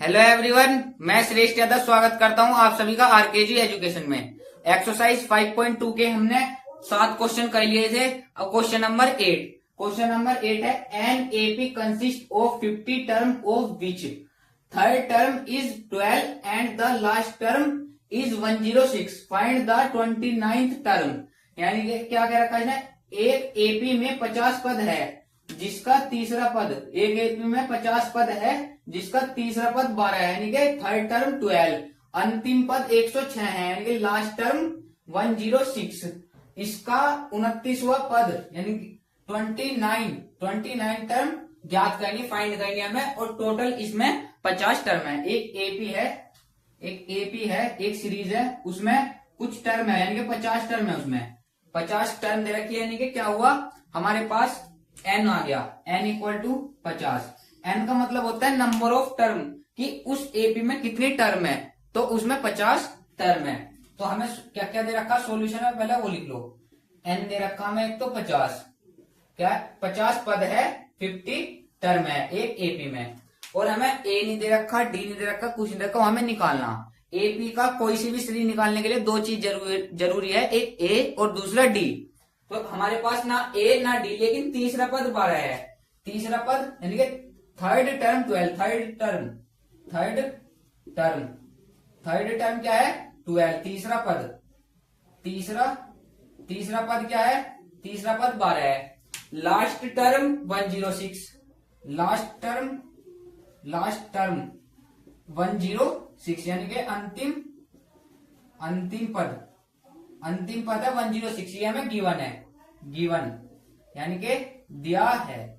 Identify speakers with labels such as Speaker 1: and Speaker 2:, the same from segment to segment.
Speaker 1: Hello everyone, मैं श्रेष्ठ यादव स्वागत करता हूं आप सभी का आरकेजी एजुकेशन में। एक्सरसाइज 5.2 के हमने 7 क्वेश्चन कर लिए थे। अब क्वेश्चन नंबर 8 है an AP consist of 50 term of which third term is 12 and the last term is 106। Find the 29th term. यानी कि क्या कह रखा है, एक एपी में 50 पद है जिसका तीसरा पद, एक एपी में 50 पद है जिसका तीसरा पद 12 है, यानी कि थर्ड टर्म 12, अंतिम पद 106 है, यानी कि लास्ट टर्म 106। इसका 29वां पद यानी कि 29 टर्म ज्ञात करनी, फाइंड करनी हमें। और टोटल इसमें 50 टर्म है। एक एपी है, एक सीरीज है, उसमें कुछ टर्म है, यानी कि 50 टर्म है। उसमें 50 टर्म दे रखी है, यानी कि क्या हुआ, हमारे पास एन आ गया, एन इक्वल टू 50। एन का मतलब होता है नंबर ऑफ टर्म, कि उस एपी में कितनी टर्म है, तो उसमें 50 टर्म है। तो हमें क्या क्या दे रखा सोल्यूशन में, पहले वो लिख लो। एन दे रखा हमें एक तो 50, क्या 50 पद है, 50 टर्म है एक एपी में। और हमें ए नहीं दे रखा, डी नहीं दे रखा, कुछ नहीं दे रखा, हमें निकालना। एपी का कोई सी भी सीरीज निकालने के लिए दो चीज जरूरी है, एक ए और दूसरा डी। तो हमारे पास ना ए ना डी, लेकिन तीसरा पद 12 है। तीसरा पद यानी कि थर्ड टर्म 12, थर्ड टर्म क्या है 12, तीसरा पद, तीसरा पद क्या है, तीसरा पद 12 है। लास्ट टर्म 106, लास्ट टर्म 106, यानी कि अंतिम पद है 106। ये हमें गिवन यानी कि दिया है,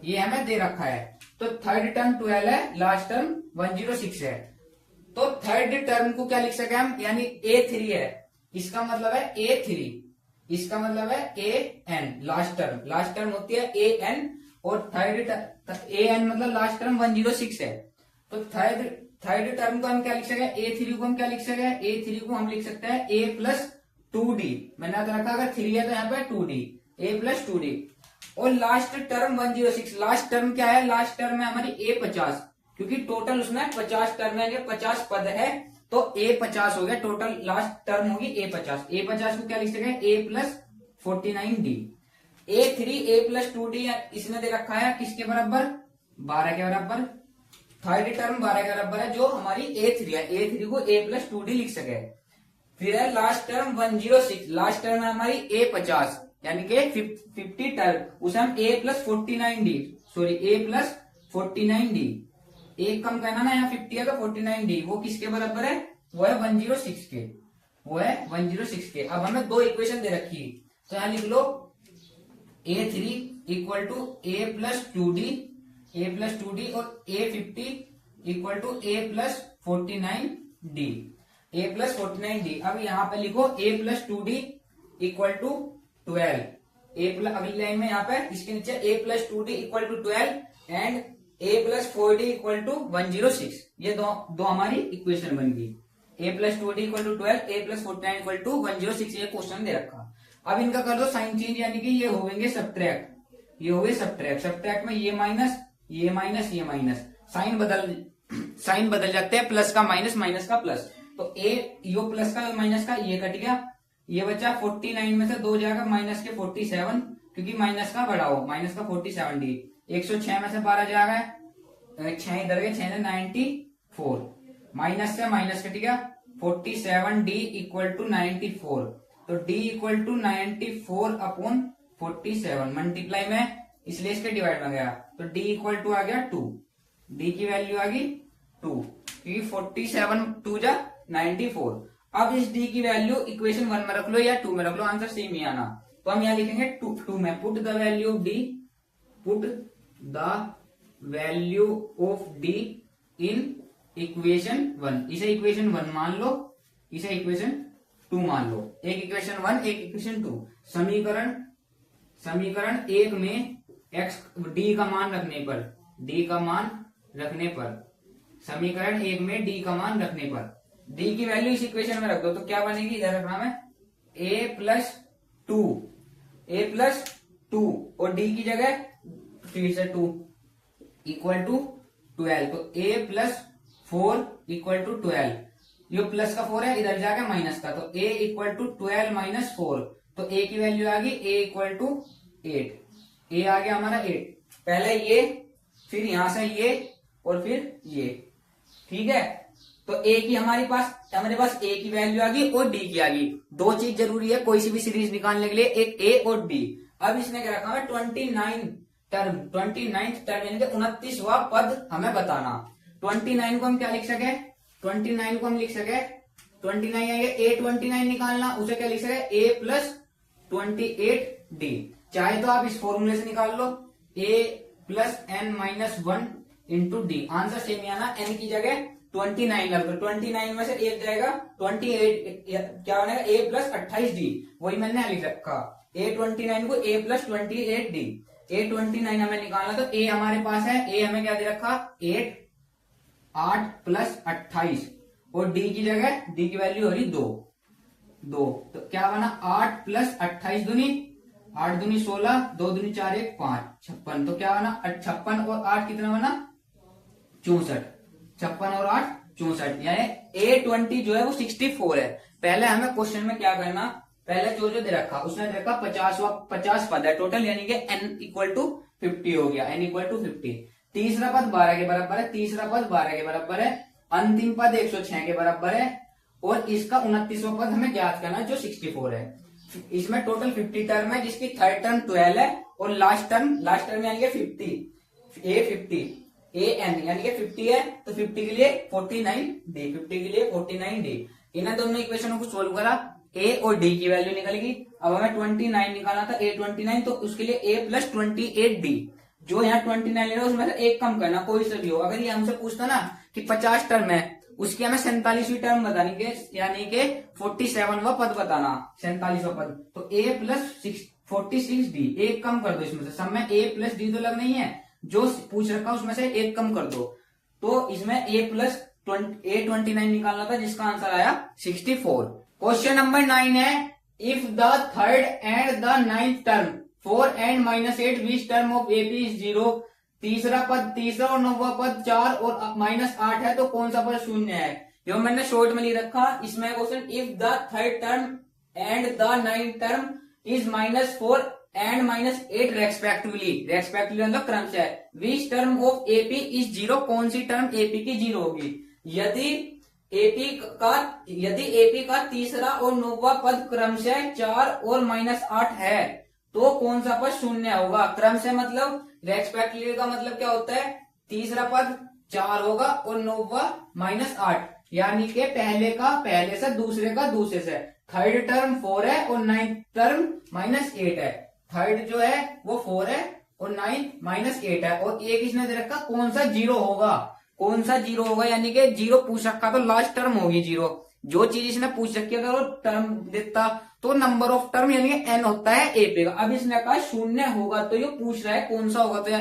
Speaker 1: ये हमें दे रखा है। तो थर्ड टर्म 12 है, लास्ट टर्म 106 है। तो थर्ड टर्म को क्या लिख सके हम, यानी A3 है, इसका मतलब है A3, इसका मतलब है AN। लास्ट टर्म होती है AN, और AN मतलब लास्ट टर्म 106 है। तो थर्ड टर्म को हम क्या लिख सकते हैं, A3 को हम क्या लिख सकते हैं, A3 को हम लिख सकते हैं A प्लस 2D। मैंने तो रखा अगर 3 है तो यहाँ पे 2D, A प्लस 2D। और लास्ट टर्म 106, लास्ट टर्म क्या है, लास्ट टर्म है हमारी A50, क्योंकि टोटल उसमें 50 टर्म है, 50 पद है, तो A50 हो गया, टोटल लास्ट टर्म होगी A50। A50 को क्या लिख सकते हैं, A plus 49D। A3 A plus 2D इसने दे रखा है किसके बराबर, 12 के बराबर। थर्ड टर्म 12 के बराबर है, जो हमारी A3 है, A3 को A प्लस 2D लिख सके। फिर है लास्ट टर्म 106, लास्ट टर्म है हमारी A50, यानी कि 50 टर्म, उसे हम A plus 49D, sorry A plus 49D, एक कम करना ना, यहाँ 50 है तो 49D, वो किसके बराबर है, वो है 106 के, वो है 106 के। अब हमें दो इक्वेशन दे रखी है, तो यहाँ लिख लो A3 equal to A plus 2D और A50 equal to A plus 49D, A plus 49D। अब यहाँ पे लिखो A plus 2D equal to 12, अगली लाइन में यहाँ पे इसके नीचे A plus 2D equal to 12 and A plus 4D equal to 106। ये दो हमारी इक्वेशन बन गई, A plus 2D equal to 12, A plus 49 equal to 106। ये क्वेश्चन दे रखा। अब इनका कर दो साइन चेंज, यानी कि ये हो गए सब्ट्रैक्ट, ये हो गए सब्ट्रैक्ट में ये माइनस, साइन बदल जाते हैं, प्लस का माइनस, माइनस का प्लस। तो यो प्लस का माइनस का ये कट गया, ये बचा 49 में से 2 जाएगा माइनस के 47, क्योंकि माइनस का बढ़ा हो, माइनस का 47D। 106 में से 12 जाएगा, 6 इधर गए, 6 94, माइनस से माइनस कट गया, 47D इक्वल टू 94। तो D equal to 94 upon 47, multiply में इसलिए इसके डिवाइड में गया, तो D इक्वल टू आ गया 2, D की वैल्यू आ गई 2, क्योंकि 47 2 जा 94। अब इस D की वैल्यू इक्वेशन 1 में रख लो या 2 में रख लो, आंसर सेम ही आना। तो हम यहाँ लिखेंगे 2 में, put the value of D in equation 1। इसे इक्वेशन 1 मान लो, इसे इक्वेशन 2 मान लो। एक इक्वेशन 1, एक इक्वेशन 2। समीकरण 1 में D का मान रखने पर, समीकरण 1 में D का मान रखने पर D की वैल्यू इस इक्वेशन में रख दो, तो क्या बनेगी, इधर रखना है A प्लस 2 और D की जगह फिर से 2 इक्वल टू 12, तो a प्लस 4 इक्वल टू 12, ये प्लस का 4 है, इधर जाके माइनस का, तो a इक्वल टू 12 माइनस 4, तो a की वैल्यू आ गई a इक्वल टू 8, a आ गया हमारा 8, पहले ये, फिर यहां से ये और फिर ये, ठीक है। तो a की हमारे पास a की वैल्यू आ गई और d की आ गई। दो चीज जरूरी है कोई सी भी सीरीज निकालने के लिए, एक a और d। अब इसने क्या रखा है 29 टर्म, 29th टर्म यानी कि 29वां पद हमें बताना। 29 को हम क्या लिख सके, 29 को हम लिख सके 29 a29 निकालना, उसे क्या लिख सके a प्लस 28d। चाहे तो आप इस फॉर्मूले से निकाल लो, a plus n minus 1 into D, answer same ही आना, n की जगह 29 लग, 29 में से एक जाएगा 28, क्या बनेगा a प्लस 28d, वही मैंने लिख रखा, a29 को a प्लस 28d, a29 हमें निकालना, तो a हमारे पास है, a हमें क्या दे रखा 8 प्लस 28, और d की जगह d की वैल्यू हो रही 2, तो क्या बना 8 प्लस 28 दूनी 8 दूनी 16, 2 दूनी 4 1 5 56, तो क्या बना 56 और 8 कितना बना 64, 56 और 8 64, यानी a20 जो है वो 64 है। पहले हमें क्वेश्चन में क्या करना, पहले जो दे रखा उसने दे रखा 50 पद है टोटल, यानी कि n इक्वल टू 50 हो गया, n इक्वल टू 50। तीसरा पद 12 के बराबर है, तीसरा पद 12 के बराबर है, अंतिम पद 106 के बराबर है, और इसका 29वां पद हमें ज्ञात करना जो 64 है। इसमें टोटल 50 टर्म है, जिसकी थर्ड टर्म 12 है और लास्ट टर्म यानी कि 50 an यानी कि 50 है, तो 50 के लिए 49d, 50 के लिए 49d। इन दोनों इक्वेशनों को सोल्व करा, a और d की वैल्यू निकल गई। अब हमें 29 निकालना था, a29, तो उसके लिए a प्लस 28d, जो यहाँ 29 ले रहा है उसमें से एक कम करना, कोई से भी हो। अगर ये हमसे पूछता ना कि 50 टर्म है, उसकी हमें 47वीं टर्म बतानी के, यानी कि 47वां पद बताना, 47वां पद, तो a प्लस 46d, एक कम कर दो इसमें से, सब में a प्लस d तो लग नहीं है, जो पूछ रखा उसमें से एक कम कर दो, तो इसमें a प्लस a29 निकालना था, जिसका आंसर आया 64। क्वेश्चन नंबर 9 है, if the third and the 9th term 4 and -8 which term of AP is 0, तीसरा और 9वां पद 4 और -8 है, तो कौन सा पद शून्य है। जो मैंने शॉर्ट में लिख रखा, इसमें question if the third term and the 9th term is -4 and -8 respectively मतलब क्रमशः, विच टर्म ऑफ एपी इज 0, कौन सी टर्म एपी की 0 होगी। यदि एपी का तीसरा और 9वां पद क्रमशः 4 और -8 है, तो कौन सा पद शून्य होगा। क्रमशः मतलब रेस्पेक्टिवली का मतलब क्या होता है, तीसरा पद 4 होगा और 9वां -8, यानी कि पहले का पहले से, दूसरे का दूसरे से। थर्ड टर्म 4 है और 9th टर्म -8 है, थर्ड जो है वो 4 है और 9th -8 है, और एक इसने दे रखा कौन सा 0 होगा, कौन सा 0 होगा, यानी कि 0 पूछ रखा तो लास्ट टर्म होगी 0। जो चीज इसने पूछ रखी अगर वो टर्म देता तो नंबर ऑफ टर्म यानी कि n होता है एपी का। अब इसने कहा शून्य होगा, तो ये पूछ रहा है कौन सा होगा,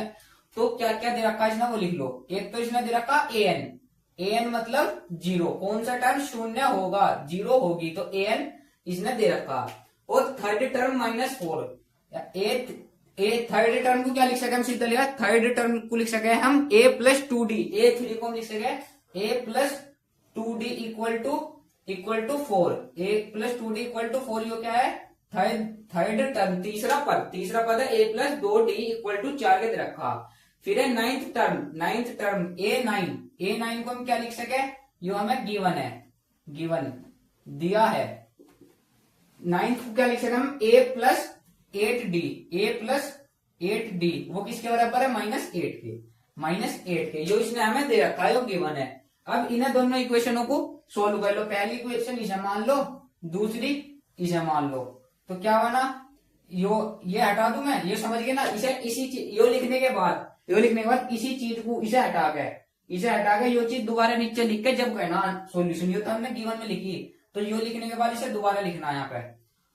Speaker 1: तो क्या क्या दे रखा है इसने वो लिख लो। एक तो इसने दे रखा an मतलब 0, कौन सा टर्म शून्य होगा 0 होगी, तो an इसने दे रखा। और थर्ड टर्म -4, थर्ड टर्म को क्या लिख सके हम, सीधा लिखा, थर्ड टर्म को लिख सके हम a प्लस 2d, a3 को हम लिख सके a plus 2d equal to 4, a plus 2d equal to 4, ये क्या है थर्ड टर्म, तीसरा पद है a plus 2d equal to 4 के दे रखा। फिर है 9th टर्म a9 को हम क्या लिख सके, यो हमें गिवन दिया है। 9th को क्या लिख सके हम a प्लस 8d, वो किसके बराबर है -8 के, जो इसने हमें दे रखा है, वो गिवन है। अब इन्हें दोनों इक्वेशनों को सोल्व कर लो, पहली इक्वेशन इसे मान लो, दूसरी इसे मान लो, तो क्या बना, ये हटा दूं मैं, ये समझ गए ना, यो लिखने के बाद इसी चीज को इसे हटा के यो चीज दोबारा नीचे लिख के जब कहना सोल्यूशन, ये तो हमने गिवन में लिखी, तो यो लिखने के बाद इसे दोबारा लिखना है यहाँ पे।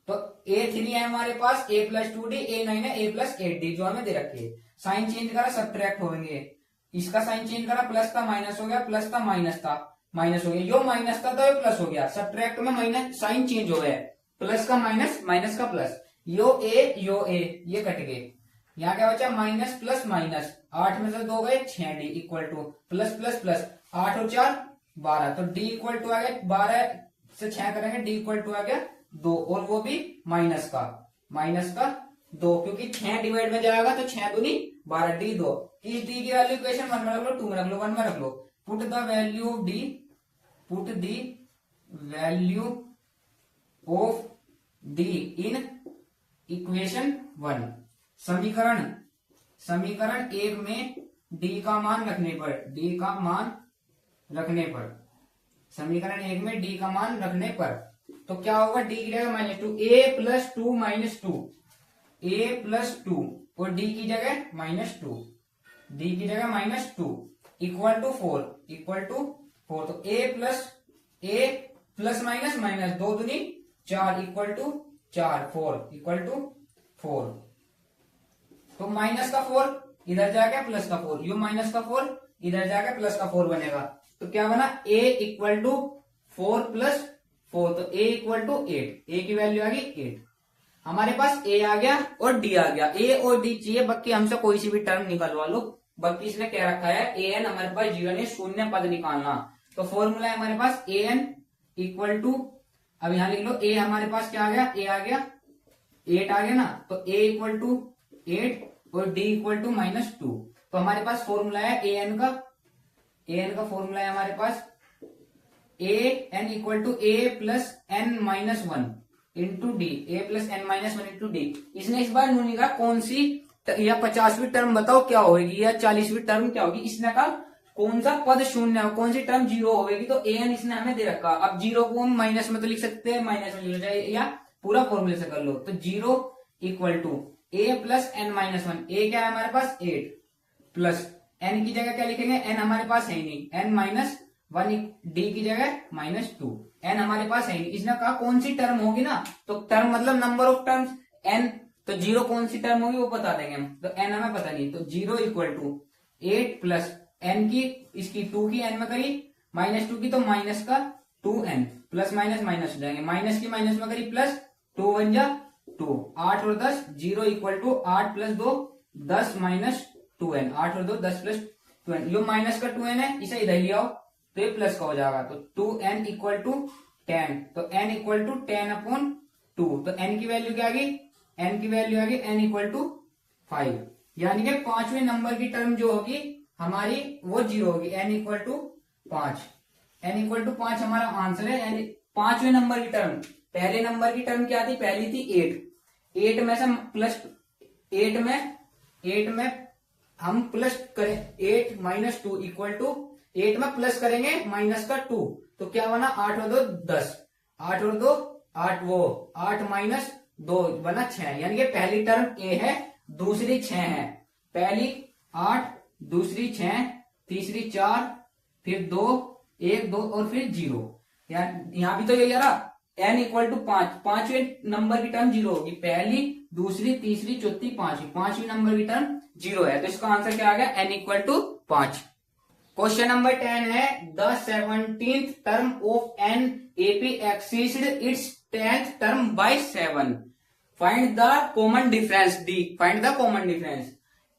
Speaker 1: तो a3 है हमारे पास, a प्लस 2d, a9 है a प्लस 8d, जो हमें दे रखी है। साइन चेंज करा, सब्ट्रैक्ट होंगे, इसका साइन चेंज करा, प्लस का माइनस हो गया, प्लस का माइनस था, माइनस हो गया, यो माइनस था तो ये प्लस हो गया, सब्ट्रैक्ट में माइनस साइन चेंज हो गया, प्लस का माइनस, माइनस का प्लस, यो ए ये कट गए। यहाँ क्या बचा माइनस प्लस माइनस, 8 में से 2 गए 6d equal two plus plus plus 8 और 4 12, तो d इक्वल टू आ गया 12 से 6 करेंगे d इक्वल टू आ गया 2, और वो भी माइनस का 2, क्योंकि 6 डिवाइड में जाएगा तो 6 दूनी 12, d 2। इस d की वैल्यू इक्वेशन 1 में रख लो, 2 में रख लो, 1 में रख लो। Put the value of d in equation 1। समीकरण 1 में d का मान रखने पर तो क्या होगा, d की जगह -2, a plus 2 minus 2, a plus 2 और d की जगह -2, इक्वल टू 4, तो a प्लस माइनस माइनस 2 दूनी 4 इक्वल टू 4, 4 इक्वल टू 4। तो माइनस का 4 इधर जाएगा प्लस का 4, यू माइनस का 4 इधर जाएगा प्लस का 4 बनेगा। तो क्या बना, a इक्वल टू 4 प्लस 4, तो a इक्वल टू 8, a की वैल्यू आ गई 8। हमारे पास a आ गया और d आ गया, a और d चाहिए, बाकी हमसे कोई सी भी टर्म निकलवा लो। बाकी इसने क्या रखा है, an हमारे पास 0 नहीं, शून्य पद निकालना। तो फॉर्मूला है हमारे पास an इक्वल टू, अब यहां लिख लो a हमारे पास क्या आ गया, a आ गया 8 आ गया ना, तो a इक्वल टू 8 और d इक्वल टू -2। तो हमारे पास फॉर्मूला है an का फॉर्मूला है हमारे पास an equal to a plus n minus 1 into D, a plus n minus 1 into D. इसने इस बार ढूंढने का कौन सी या 50वीं टर्म बताओ क्या होगी, या 40वीं टर्म क्या होगी। इसने कहा कौन सा पद शून्य हो, कौन सी टर्म 0 होगी, तो an इसने हमें दे रखा। अब 0 को हम माइनस में तो लिख सकते हैं, माइनस में लिख जाए, या पूरा फॉर्मूले से कर लो। तो 0 equal to a plus n minus 1, a क्या है हमारे पास 8, प्लस n की जगह क्या लिखेंगे, n हमारे पास है ही नहीं, n माइनस 1, d की जगह -2, n हमारे पास है ही नहीं। इसने कहा कौन सी टर्म होगी ना, तो टर्म मतलब नंबर ऑफ टर्म्स n, तो 0 कौन सी टर्म होगी वो बता देंगे हम, तो n हमें पता नहीं। तो 0 इक्वल टू 8 प्लस n की, इसकी 2 की n में करी, -2 की तो माइनस का 2n, प्लस माइनस माइनस हो जाएंगे, माइनस की माइनस में करी प्लस 2 1 जा 2, 8 और 10, 0 equal to 8 plus 2 10 minus 2n, 8 और 2 10 प्लस 2n, यो माइनस का 2n है, इसे इधर ले आओ तो ये प्लस का हो जाएगा। तो 2n इक्वल टू 10, तो n इक्वल टू 10/2, तो n की वैल्यू क्या आ गई, n की वैल्यू आ गई n इक्वल टू 5, यानी कि 5वें नंबर की टर्म जो होगी हमारी वो 0 होगी, n equal to 5, n equal to 5 हमारा आंसर है। यानी 5वें नंबर की टर्म, पहले नंबर की टर्म क्या थी, पहली थी 8 में से प्लस 8 में हम प्लस करें 8 माइनस 2 इक्वल टू 8 में प्लस करेंगे माइनस का 2, तो क्या बना 8 और 2 10, 8 और 2 8, वो 8 माइनस 2 बना 6, यानी कि पहली टर्म a है, दूसरी 6 है, पहली 8, दूसरी 6, तीसरी 4, फिर 2 1 2 और फिर 0। यहाँ भी तो यही आ रहा, n इक्वल टू 5, 5वें नंबर की टर्म 0 होगी, पहली दूसरी तीसरी चौथी पांचवी, 5वीं नंबर की टर्म 0 है, तो इसका आंसर क्या आ गया, n equal to 5। Question number 10 है, the 17th term of an AP exceed its 10th term by 7, find the common difference. D, find the common difference.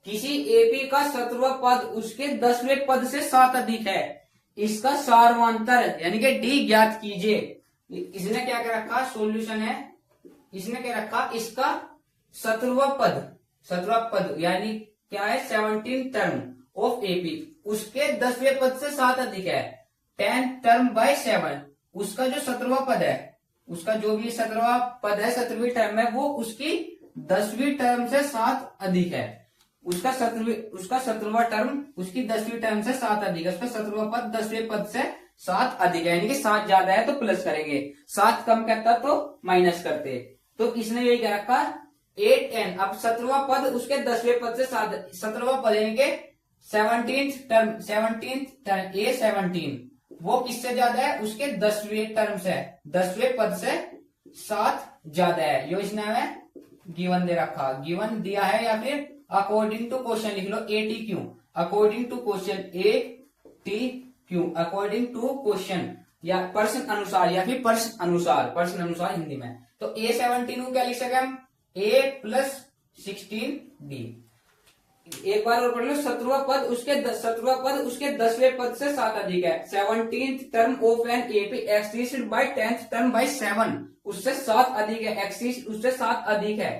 Speaker 1: किसी एपी का 17वां पद उसके 10वें पद से 7 अधिक है, इसका सार्वंतर यानी कि डी ज्ञात कीजिए। इसने क्या क्या रखा, सॉल्यूशन है, इसने क्या रखा, इसका 17वां पद यानी क्या है 17th टर्म ऑफ एपी, उसके 10वें पद से 7 अधिक है, 10 टर्म बाय 7, उसका जो 17वां पद है, उसका जो भी 17वां पद है 17वीं टर्म है, वो उसकी 10वीं टर्म से 7 अधिक है, उसका 17वां टर्म उसकी 10वीं टर्म से 7 अधिक है, उसका 17वां पद 10वें पद से 7 अधिक है, यानी कि 7 ज्यादा है तो प्लस करेंगे, 7 कम करता तो माइनस करते। तो इसने यही क्या रखा 8n, अब 17वां पद उसके 10वें पद से 7, 17वां पद यानी कि 17th टर्म A17 वो किससे ज्यादा है, उसके 10वें टर्म से, 10वें पद से 7 ज्यादा है। यो इसने हमें गिवन दे रखा, गिवन दिया है, या फिर अकॉर्डिंग टू क्वेश्चन लिख लो ATQ, according to question ATQ, according to question, या प्रश्न अनुसार, या फिर प्रश्न अनुसार हिंदी में। तो A17 को क्या लिख सके हम, A प्लस 16D, एक बार और पढ़ लो, 17वां पद उसके 10वें पद से 7 अधिक है। 17th term of an AP exceeded by 10th term by 7, उससे 7 अधिक है, एक्सीड उससे 7 अधिक है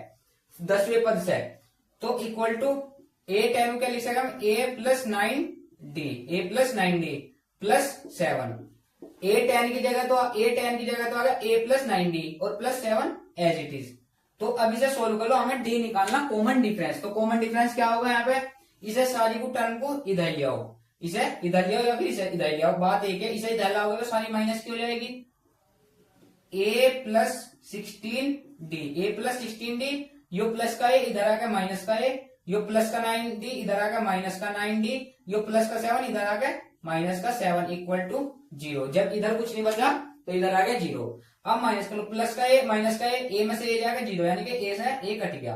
Speaker 1: 10वें पद से। तो इक्वल टू ए टेन क्या लिख सकते हम, ए प्लस 9d, ए प्लस 9d प्लस 7। ए टेन की जगह तो आ गया ए प्लस 9d और प्लस 7 एज इट इज। तो अब इसे सोल्व कर लो, हमें डी निकालना कॉमन डिफरेंस। तो कॉमन डिफरेंस क्या होगा यहाँ पे, इसे सारी को टर्म को इधर ले आओ, इसे इधर ले आओ या फिर इसे इधर ले आओ। बात एक है, इसे इधर लाओगे तो सारी माइनस की हो जाएगी। ए प्लस 16d, ए प्लस 16d, यो प्लस का ए इधर आके माइनस का ए, यो प्लस का 9d इधर आके माइनस का 9d, यो प्लस का 7 इधर आके माइनस का 7 इक्वल टू 0। जब इधर कुछ नहीं बचा तो इधर आ गया 0। अब माइनस कर लो, प्लस का ए माइनस का ए में से ए जाएगा 0, यानी कि ए से ए कट गया।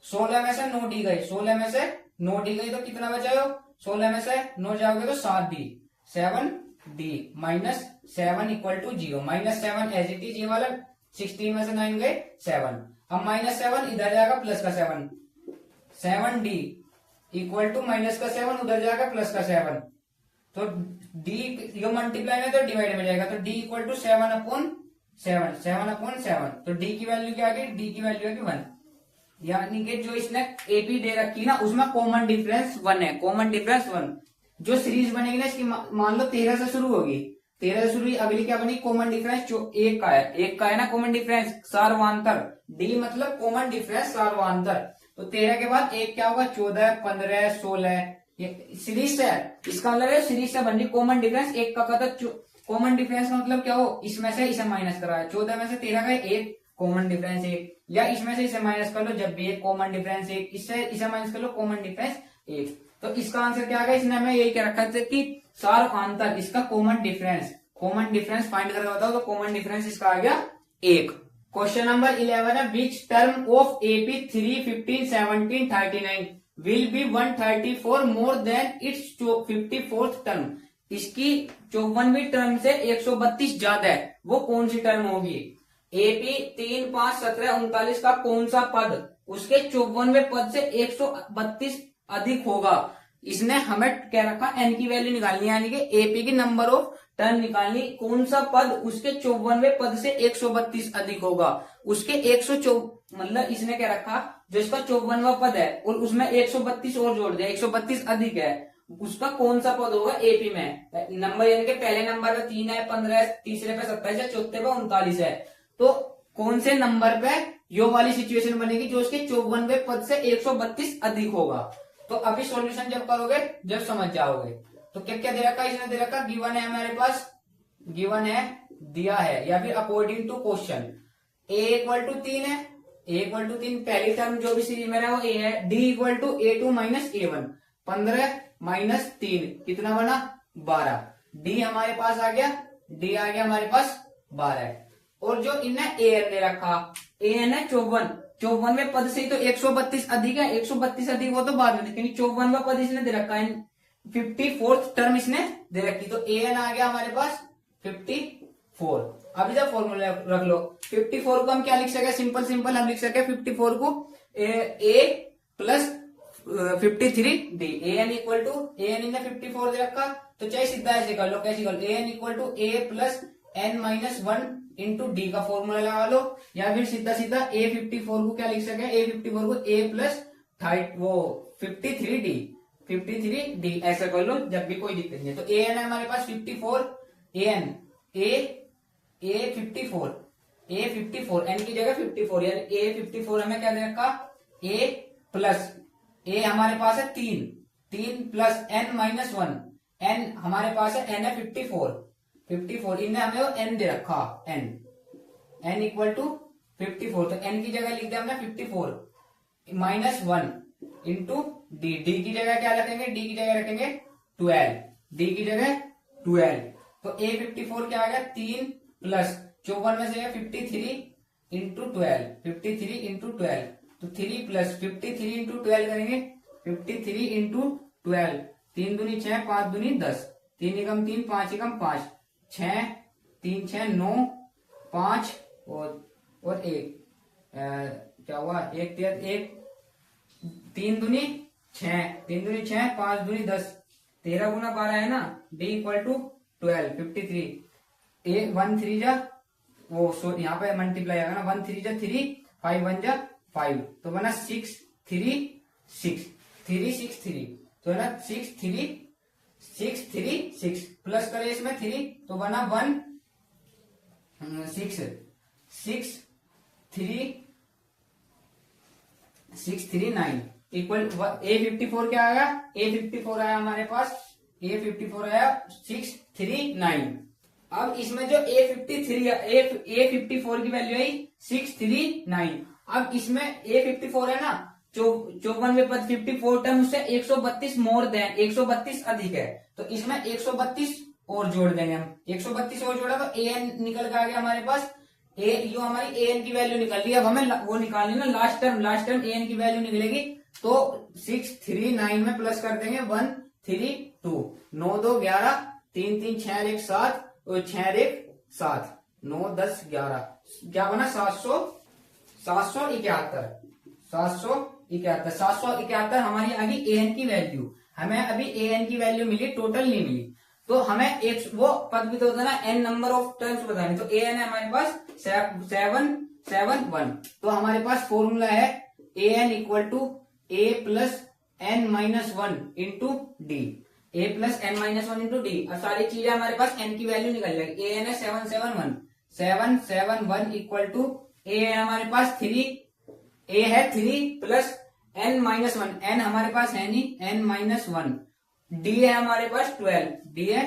Speaker 1: 16 में से 9 डी गई, 16 में से 9 डी गई तो कितना बचा हो, 16 में से 9 जाओगे तो 7 D, 7 D minus 7 equal to 0। Minus 7 as it is, ये वाला 16 में से 9 गए 7। अब माइनस 7 इधर जाएगा प्लस का 7, 7 डी इक्वल टू माइनस का 7 उधर जाएगा प्लस का 7। तो डी यो मल्टीप्लाई में तो डिवाइड में जाएगा, तो डी इक्वल टू 7 अपॉन 7 तो डी की वैल्यू क्या आ गई, डी की वैल्यू है 1। यानी कि जो इसने एपी दे रखी ना उसमें कॉमन डिफरेंस 1 है, कॉमन डिफरेंस 1। जो सीरीज बनेगी ना इसकी, मान लो 13 से शुरू होगी, 13 से शुरू हुई, अगली क्या बनी, कॉमन डिफरेंस जो एक का है ना कॉमन डिफरेंस सार्वधातुक, डी मतलब कॉमन डिफरेंस सार्वधातुक। तो 13 के बाद एक क्या होगा, 14, 15, 16, ये सीरीज से है, इसका मतलब है सीरीज से बन रही कॉमन डिफरेंस एक का था। कॉमन डिफरेंस का मतलब क्या हो, इसमें से इसे माइनस करा है, 14 में से 13 का एक कॉमन डिफरेंस एक, या इसमें से इसे माइनस कर लो जब भी एक कॉमन डिफरेंस एक, इससे इसे माइनस कर लो कॉमन डिफरेंस एक। तो इसका आंसर क्या आ गया, इसने हमें यही क्या रखा था कि सार्वधातुक इसका कॉमन डिफरेंस फाइंड करके बताओ, तो कॉमन डिफरेंस इसका आ गया 1। क्वेश्चन नंबर 11 है, which term of AP 3, 15, 17, 39 will be 134 more than it's 54th term. इसकी 54वीं टर्म से 132 ज्यादा है, वो कौन सी टर्म होगी। एपी 3, 5, 17, 39 का कौन सा पद उसके 54वें पद से 132 अधिक होगा। इसने हमें क्या रखा, एन की वैल्यू निकालनी है, यानी कि एपी की नंबर ऑफ टर्म निकालनी, कौन सा पद उसके 54वें पद से 132 अधिक होगा। उसके 104 मतलब इसने क्या रखा, जो इसका 54वां पद है और उसमें 132 और जोड़ दिया, 132 अधिक है, उसका कौन सा पद होगा एपी में। नंबर यानी कि पहले नंबर पे 3 है, 15 है, तीसरे पे 27 है, चौथे पे 39 है। तो कौन से नंबर पे यो वाली सिचुएशन बनेगी जो उसके 54वें पद से 132 अधिक होगा। तो अभी सॉल्यूशन जब करोगे जब समझ जाओगे। तो क्या क्या दे रखा है, इसने दे रखा गिवन है हमारे पास, गिवन है दिया है, या फिर according to question A equal to 3 है, ए इक्वल टू 3 पहली टर्म जो भी सीरीज में है वो ए है। D equal to A2 minus A1, 15 minus 3 कितना बना 12। डी हमारे पास आ गया, डी आ गया हमारे पास 12। और जो इनने ए एन दे रखा, ए एन है 54वें पद से ही तो 132 अधिक है, 132 अधिक वो तो बाद में देखेंगे। 54वां पद इसने दे रखा है, 54th टर्म इसने दे रखी, तो ए एन आ गया हमारे पास 54। अभी जब फॉर्मूला रख लो, 54 को हम क्या लिख सके, सिंपल हम लिख सके 54 को A plus 53 D. A N equal to, A N ने 54 दे रखा, तो चाहे सीधा ऐसे कर लो, कैसे कर लो, A N equal to A plus N minus 1 into D का फॉर्मूला लगा लो, या फिर सीधा ए 54 को क्या लिख सके, ए 54 को ए प्लस 53 डी, 53 डी ऐसा कर लो जब भी कोई दिक्कत नहीं है। तो ए एन है हमारे पास 54, ए एन ए 54 एन की जगह 54, यानी ए 54 हमें क्या दे रखा, ए प्लस ए हमारे पास है 3 प्लस एन माइनस 1, एन हमारे पास है एन है 54 इनने हमें वो एन दे रखा, एन इक्वल टू 54, तो एन की जगह लिख दिया हमने 54 माइनस 1 इंटू डी। डी की जगह क्या रखेंगे, डी की जगह रखेंगे 12, डी की जगह 12। तो ए 54 क्या आ गया 3 प्लस 54 में से 53 इंटू 12, 53 इंटू 12, तो 3 प्लस 53 इंटू 12 करेंगे, 53 इंटू 12, 3 दूनी 6, 5 दूनी 10, 3 एकम 3, 5 एकम 5, 6 3 6 9 5 और 1 क्या हुआ, 1 3 दूनी 6, 3 दूनी 6, 5 दूनी 10, 13 गुना 12 है ना। D equal to 12, 53। ए 1 3 जा वो यहाँ पे मल्टीप्लाई आएगा ना, 1 3 जा 3, 5 1 जा 5, तो बना 6 3 6, 3 6 3, तो है ना 6 3 6 3 6, प्लस करें इसमें 3 तो बना 1 6 6 3 6 3 9 इक्वल A54 क्या आया, A54 आया हमारे पास, A54 आया 6 3 9। अब इसमें जो A54 की वैल्यू आई 6 3 9। अब इसमें A54 है ना, 54वें पद 54 टर्म से 132 मोर देन 132 अधिक है, तो इसमें 132 और जोड़ देंगे हम। 132 और जोड़ा तो an निकल के आ गया हमारे पास। जो हमारी an की वैल्यू निकल रही है, अब हमें वो निकालनी ना लास्ट टर्म an की वैल्यू निकलेगी, तो 6 3 9 में प्लस कर देंगे 1 3 2, 9 2 11, 3 3 6 1 7 और 6 1 7, 9 10 11, क्या बना 771 हमारी आ गई an की वैल्यू। हमें अभी an की वैल्यू मिली, टोटल नहीं मिली, तो हमें एक वो पद भी तो होता है ना, n नंबर ऑफ टर्म्स बतानी, तो an है हमारे पास 7 7 1, तो हमारे पास फॉर्मूला है an equal to a plus n minus 1 into D, a plus n minus 1 into D. अब सारी चीजें हमारे पास n की वैल्यू निकल जाएगी। an है 771 इक्वल टू a है हमारे पास 3, a है 3 प्लस n माइनस 1, n हमारे पास है नहीं, n माइनस 1, d है हमारे पास 12, d है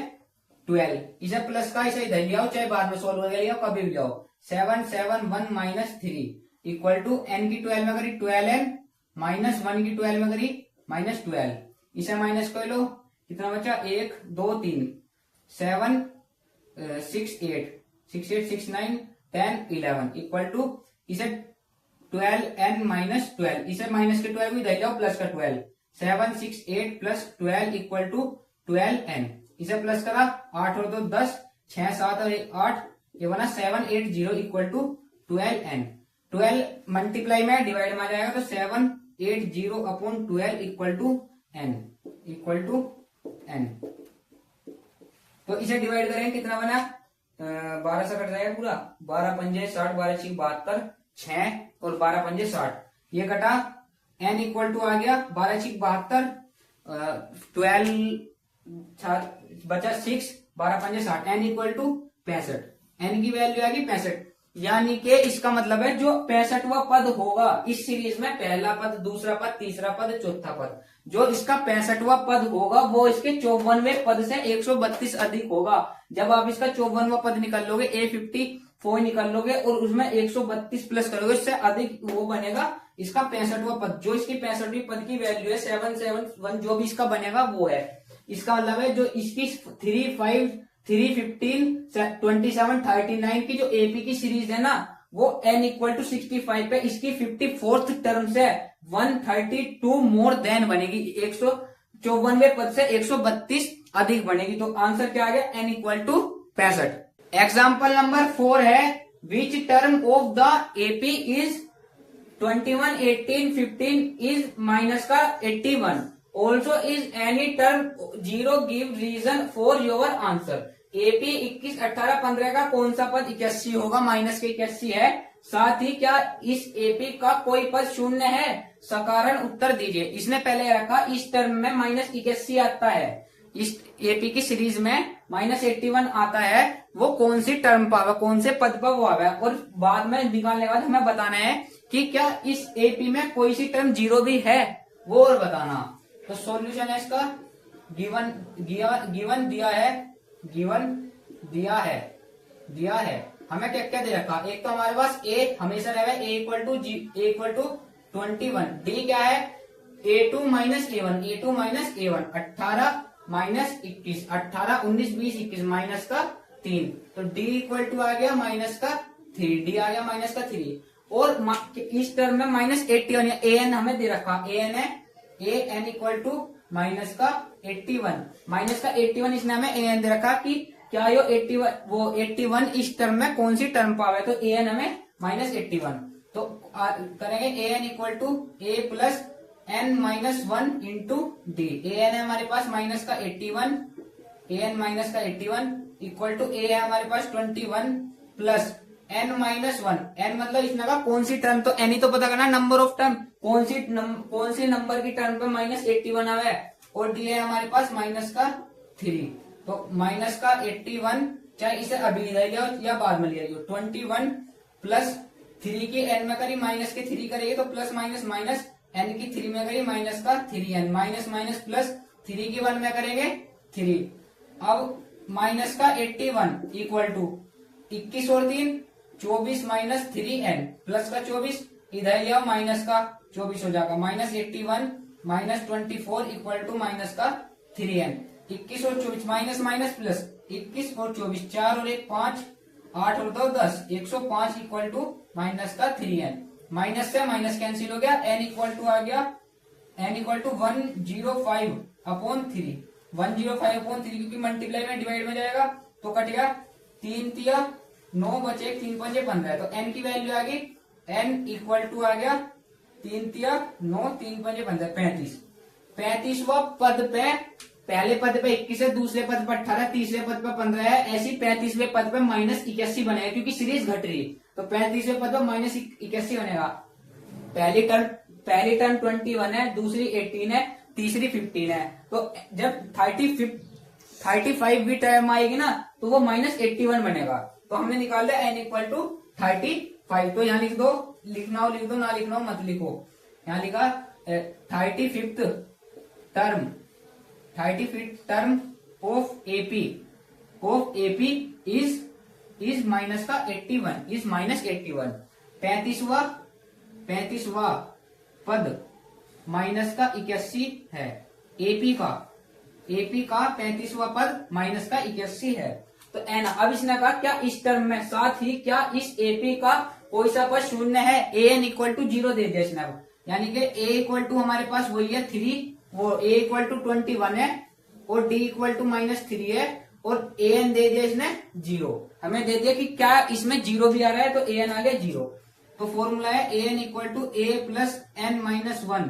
Speaker 1: 12, इसे प्लस का इसे इधर ले आओ, चाहे बाद में सोल्व करके ले आओ, कभी भी जाओ। 771 माइनस 3 इक्वल टू n की 12 में करी 12n माइनस 1 की 12 में करी माइनस 12, इसे माइनस कर लो, कितना बचा 1 2 3 7 6 8 6 8 6 9 10 11 इक्वल टू इसे 12n माइनस 12, इसे माइनस के 12 भी इधर जाओ, प्लस का 12, 7 6 8 प्लस 12 इक्वल टू 12n, इसे प्लस करा 8 और 2 10, 6 7 और 8, ये बना 780 इक्वल टू 12n। 12 मल्टीप्लाई में डिवाइड में आ जाएगा, तो 780 upon 12 equal to n, equal to n। तो इसे डिवाइड करेंगे, कितना बना 12 से कट जाएगा पूरा, 12 पंजे 60, 12 6 72, 6 और 12 पंजे 60, ये कटा, n इक्वल टू आ गया 12 6 72, 12 बचा 6, 12 पंजे 60, n इक्वल टू 65, n की वैल्यू आ गई 65, यानी कि इसका मतलब है जो 65वां पद होगा इस सीरीज में, पहला पद, दूसरा पद, तीसरा पद, चौथा पद, जो इसका 65वां पद होगा वो इसके 54वें पद से 132 अधिक होगा। जब आप इसका 54वां पद निकल लोगे, A54 निकल लोगे और उसमें 132 प्लस करोगे, इससे अधिक वो बनेगा इसका 65वां पद। जो इसकी 65वीं पद की वैल्यू है 771, जो भी इसका बनेगा वो है। इसका मतलब है जो इसकी 3 5 3 15 27 39 की जो एपी की सीरीज है ना, वो n इक्वल टू 65 पे इसकी 54th टर्म से 132 मोर देन बनेगी, 154वें पद से 132 अधिक बनेगी। तो आंसर क्या आ गया, n equal to 65। Example number 4 है, which term of the AP is 21 18 15 is minus का 81, also is any term 0 give reason for your answer. AP 21 18 15 का कौन सा पद 81 होगा, माइनस के 81 है, साथ ही क्या इस एपी का कोई पद शून्य है, सकारण उत्तर दीजिए। इसने पहले रखा इस टर्म में माइनस 81 आता है, इस एपी की सीरीज में माइनस 81 आता है, वो कौन सी टर्म पर, कौन से पद पर वो आवा है, और बाद में निकालने के बाद हमें बताना है कि क्या इस एपी में कोई सी टर्म 0 भी है, वो और बताना। तो सॉल्यूशन है इसका, गिवन दिया है हमें क्या क्या दे रखा, एक तो हमारे पास a हमेशा रहेगा, a इक्वल टू 21, d क्या है a2 minus a1, 18 minus 21, 18 19 20 21 minus का 3, तो d इक्वल टू आ गया माइनस का 3, d आ गया माइनस का 3, और इस टर्म में माइनस 81 an हमें दे रखा, an है an इक्वल टू माइनस का 81, माइनस का 81 इसने हमें an दे रखा कि क्या यो 81 इस टर्म में कौन सी टर्म पावे, तो an हमें माइनस 81, तो करेंगे an equal to a plus n minus 1 into D. A N है हमारे पास माइनस का 81, ए एन माइनस का 81 इक्वल टू ए है हमारे पास 21 प्लस n माइनस 1। n मतलब इसमें का कौन सी टर्म, तो n ही तो पता करना नंबर ऑफ टर्म, कौन सी नंबर की टर्म पे माइनस 81 आवे है, और डी है हमारे पास माइनस का 3। तो माइनस का 81, चाहे इसे अभी ले लिया या बाद में लिया 21 प्लस 3 की n में करी माइनस के 3 करेगी तो प्लस माइनस माइनस n की 3 में करी माइनस का 3n, माइनस माइनस प्लस 3 की 1 में करेंगे 3। अब माइनस का 81 इक्वल टू 21 और 3 24 माइनस 3n प्लस का 24, इधर लिया माइनस का 24 हो जाएगा, minus 81 minus 24 equal to minus का 3n। 21 और 24 माइनस माइनस प्लस 21 और 24 4 और 1 5 8 और 2 10 105 इक्वल टू माइनस का 3n। माइनस से माइनस कैंसिल हो गया, n इक्वल टू आ गया n equal to 105 upon 3, 105 upon 3 क्योंकि मल्टीप्लाई में डिवाइड में जाएगा तो कट गया, 3 तिया 9 बचे 3 पंजे 15, तो n की वैल्यू आ गई n इक्वल टू आ गया 3 तिया 9 3 पंजे 15 35। 35वां पद पे पहले पद पे 21 है, दूसरे पद पर 18, तीसरे पद पर 15 है, ऐसी 35वें पद पे माइनस 81 बनेगा क्योंकि सीरीज घट रही है, तो 35वें पद पर माइनस 81 बनेगा। पहली टर्म 21 है, दूसरी 18 है, तीसरी 15 है, तो जब 35वीं टर्म आएगी ना तो वो माइनस 81 बनेगा। तो हमने निकाल लिया n इक्वल टू 35। तो यहाँ लिख दो, लिखना हो लिख दो, ना लिखना हो मत लिखो। यहाँ लिखा 35th term of AP is minus का 81, इज माइनस 81। 35वां पद माइनस का 81 है, एपी का 35वां पद माइनस का 81 है। तो एन, अब इसने कहा क्या इस टर्म में, साथ ही क्या इस एपी का कोई सा पद शून्य है, ए एन इक्वल टू 0 दे दिया इसने, यानी कि ए इक्वल टू हमारे पास वही है 3, वो ए इक्वल टू 21 है और डी इक्वल टू माइनस 3 है, और ए एन दे दिया इसने 0। हमें दे दिया कि क्या इसमें 0 भी आ रहा है, तो ए एन आ गया 0। तो फॉर्मूला है A N equal to A plus N minus 1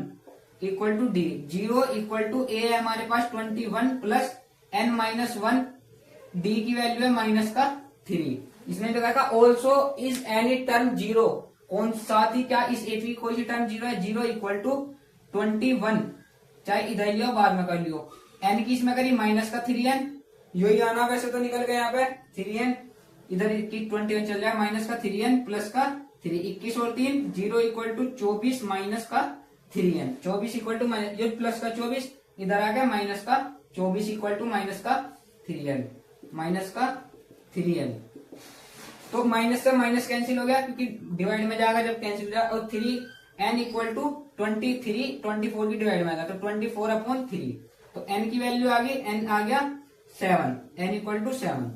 Speaker 1: equal to D. 0 equal to A है हमारे पास 21 प्लस एन माइनस 1, डी की वैल्यू है माइनस का 3। इसमें जो कहा ऑल्सो इज एनी टर्म 0, कौन साथ ही क्या इस एपी कोई सी टर्म 0 है, 0 इक्वल टू 21, चाहे इधर लियो बाद में कर लियो, एन की इसमें करी माइनस का 3n, यही आना वैसे तो निकल गया यहाँ पे 3n, इधर की 21 चल जाए माइनस का 3n प्लस का 3, 21 और 3 0 इक्वल टू 24 माइनस का 3n, 24 इक्वल टू ये प्लस का 24 इधर आ गया माइनस का 24 इक्वल टू माइनस का 3n, माइनस का 3n। तो माइनस से माइनस कैंसिल हो गया क्योंकि डिवाइड में जाएगा जब कैंसिल हो जाएगा, और 3n इक्वल टू 24 की डिवाइड में आएगा तो 24 अपॉन 3, तो n की वैल्यू आ गई, n आ गया 7, n इक्वल टू 7।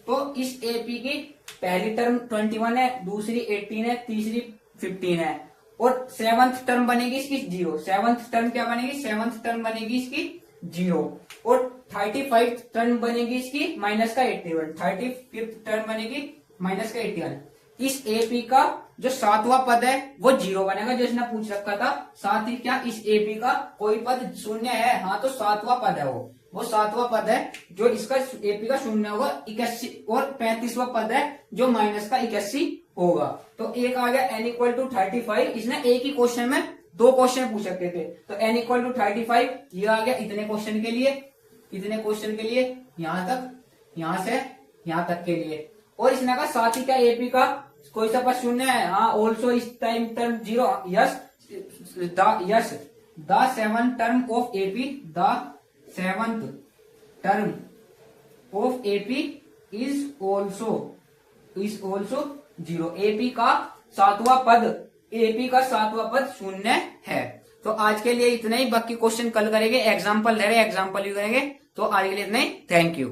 Speaker 1: तो इस एपी की पहली टर्म 21 है, दूसरी 18 है, तीसरी 15 है, और 7th टर्म बनेगी इसकी 0। 7th टर्म क्या बनेगी, 7th टर्म बनेगी इसकी 0, और 35th टर्म बनेगी इसकी माइनस का 81, 35th टर्म बनेगी माइनस का 81। इस एपी का जो 7वां पद है वो 0 बनेगा, जो इसने पूछ रखा था, साथ ही क्या इस एपी का कोई पद शून्य है, हाँ तो 7वां पद है वो 7वां पद है जो इसका एपी का शून्य होगा 81, और 35वां पद है जो माइनस का 81 होगा। तो एक आ गया n इक्वल टू 35, इसने एक ही क्वेश्चन में 2 क्वेश्चन पूछ सकते थे, तो n इक्वल टू 35 ये आ गया इतने क्वेश्चन के लिए, यहाँ तक, यहाँ से यहाँ तक के लिए। और इसने कहा साथ ही क्या एपी का कोई सा पद शून्य है, हाँ ऑल्सो इस time term 0, yes the 7th term of AP, the 7th term of AP is also 0। AP का 7वां पद शून्य है। तो आज के लिए इतना ही, बाकी क्वेश्चन कल करेंगे, एग्जाम्पल भी करेंगे। तो आज के लिए इतना ही, थैंक यू।